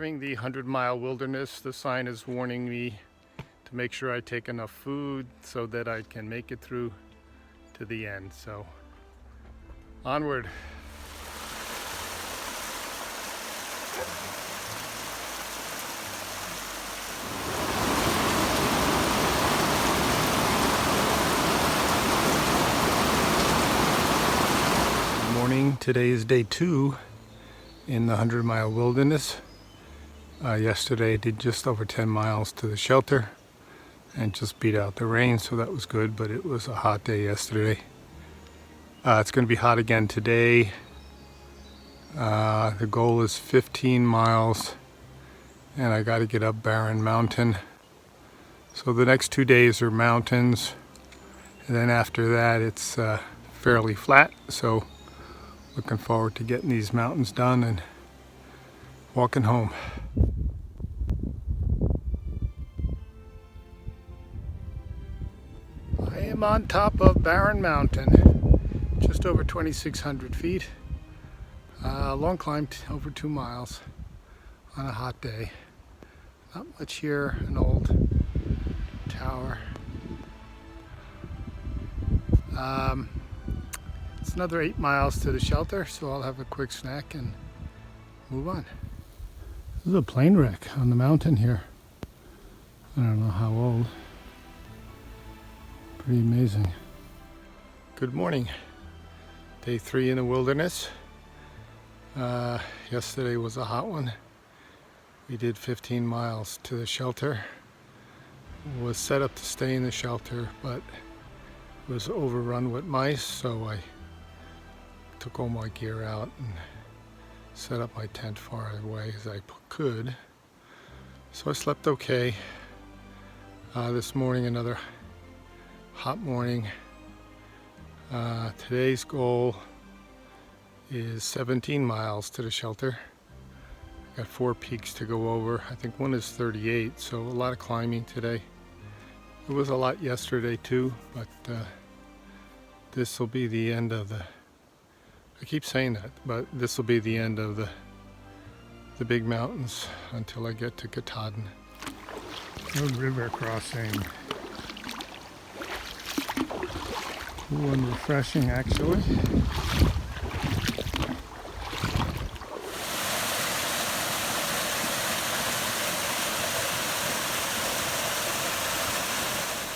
entering the 100-mile wilderness. The sign is warning me to make sure I take enough food so that I can make it through to the end. So onward. Good morning. Today is day 2 in the 100-mile wilderness. Yesterday I did just over 10 miles to the shelter and just beat out the rain, so that was good, but it was a hot day yesterday. It's going to be hot again today. The goal is 15 miles and I got to get up Barren Mountain. So the next 2 days are mountains, and then after that it's fairly flat, so looking forward to getting these mountains done and walking home. I am on top of Barren Mountain, just over 2,600 feet. Long climb, over 2 miles on a hot day. Not much here, an old tower. It's another 8 miles to the shelter, so I'll have a quick snack and move on. This is a plane wreck on the mountain here. I don't know how old. Pretty amazing. Good morning. Day 3 in the wilderness. Yesterday was a hot one. We did 15 miles to the shelter. Was set up to stay in the shelter, but was overrun with mice, so I took all my gear out and set up my tent far away as I could. So I slept okay. This morning, another hot morning. Today's goal is 17 miles to the shelter. Got 4 peaks to go over. I think one is 38, so a lot of climbing today. It was a lot yesterday too, but this will be the end of the, I keep saying that, but this will be the end of the big mountains until I get to Katahdin. Good river crossing. Cool and refreshing, actually.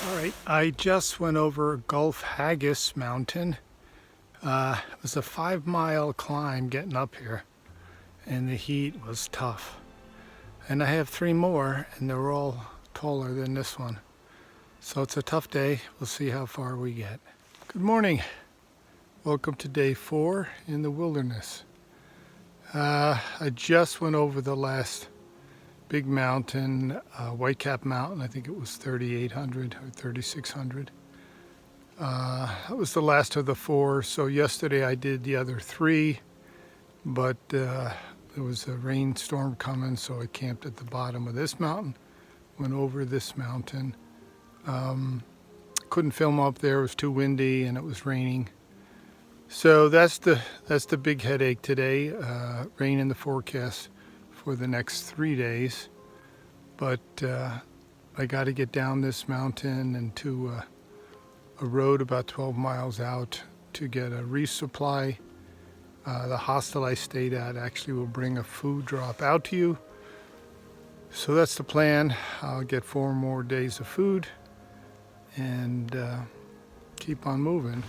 Alright, I just went over Gulf Haggis Mountain. It was a 5-mile climb getting up here, and the heat was tough. And I have 3 more, and they're all taller than this one. So it's a tough day. We'll see how far we get. Good morning. Welcome to day 4 in the wilderness. I just went over the last big mountain, Whitecap Mountain. I think it was 3,800 or 3,600. That was the last of the 4. So yesterday I did the other 3, but there was a rainstorm coming, so I camped at the bottom of this mountain, went over this mountain. Couldn't film up there, it was too windy and it was raining. So that's the big headache today. Rain in the forecast for the next 3 days. But I got to get down this mountain and to a road about 12 miles out to get a resupply. The hostel I stayed at actually will bring a food drop out to you. So that's the plan. I'll get 4 more days of food and keep on moving.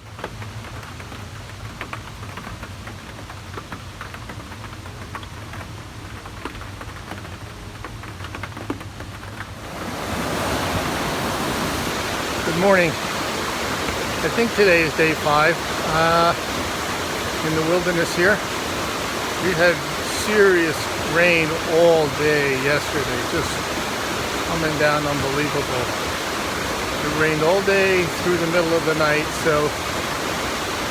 Good morning. I think today is day 5 in the wilderness here. We had serious rain all day yesterday, just coming down unbelievable. It rained all day through the middle of the night, so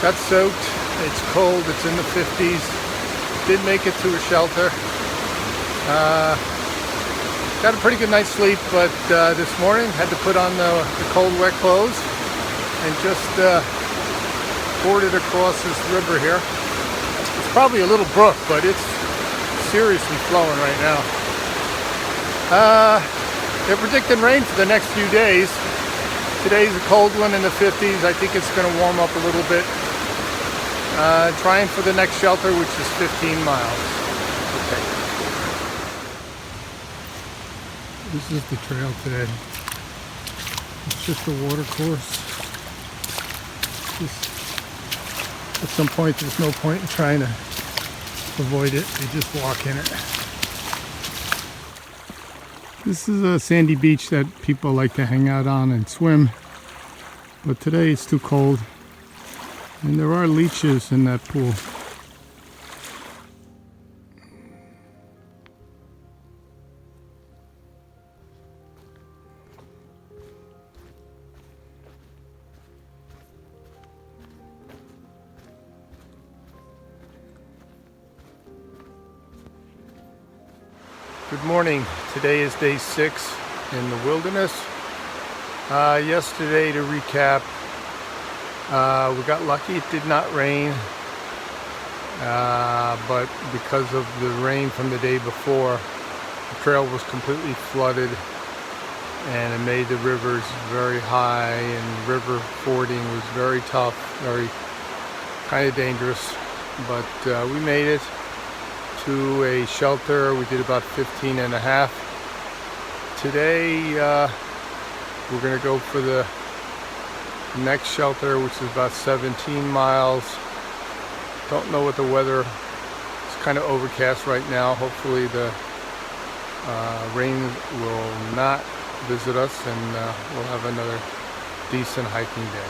got soaked. It's cold, it's in the 50s. Did make it to a shelter. Got a pretty good night's sleep, but this morning had to put on the cold, wet clothes and just boarded across this river here. It's probably a little brook, but it's seriously flowing right now. They're predicting rain for the next few days. Today's a cold one in the 50s. I think it's going to warm up a little bit. Trying for the next shelter, which is 15 miles. Okay. This is the trail today. It's just a water course. At some point, there's no point in trying to avoid it. You just walk in it. This is a sandy beach that people like to hang out on and swim. But today it's too cold. And there are leeches in that pool. Good morning. Today is day 6 in the wilderness. Yesterday, to recap, we got lucky. It did not rain, but because of the rain from the day before, the trail was completely flooded and it made the rivers very high, and river fording was very tough, very kind of dangerous, but we made it to a shelter. We did about 15 and a half. Today we're going to go for the next shelter, which is about 17 miles. Don't know what the weather is. Kind of overcast right now. Hopefully the rain will not visit us, and we'll have another decent hiking day.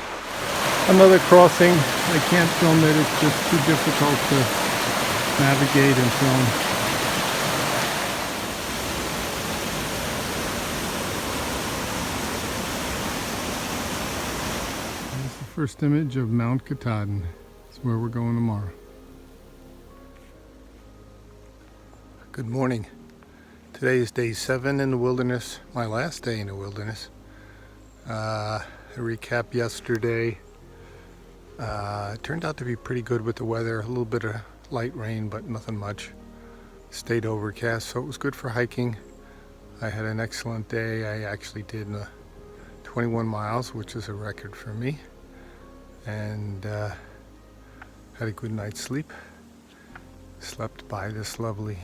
Another crossing. I can't film it. It's just too difficult to navigate and film. Here's the first image of Mount Katahdin. It's where we're going tomorrow. Good morning. Today is day 7 in the wilderness, my last day in the wilderness. A recap yesterday. It turned out to be pretty good with the weather. A little bit of light rain, but nothing much. Stayed overcast, so it was good for hiking. I had an excellent day. I actually did 21 miles, which is a record for me, and had a good night's sleep. Slept by this lovely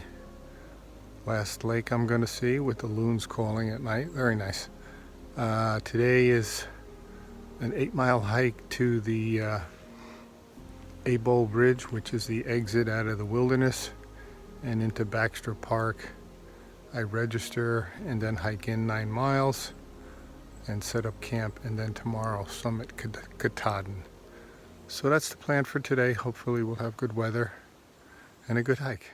last lake I'm going to see with the loons calling at night. Very nice. Today is an 8-mile hike to the A-Bowl Bridge, which is the exit out of the wilderness and into Baxter Park. I register and then hike in 9 miles and set up camp, and then tomorrow summit Katahdin. So that's the plan for today. Hopefully we'll have good weather and a good hike.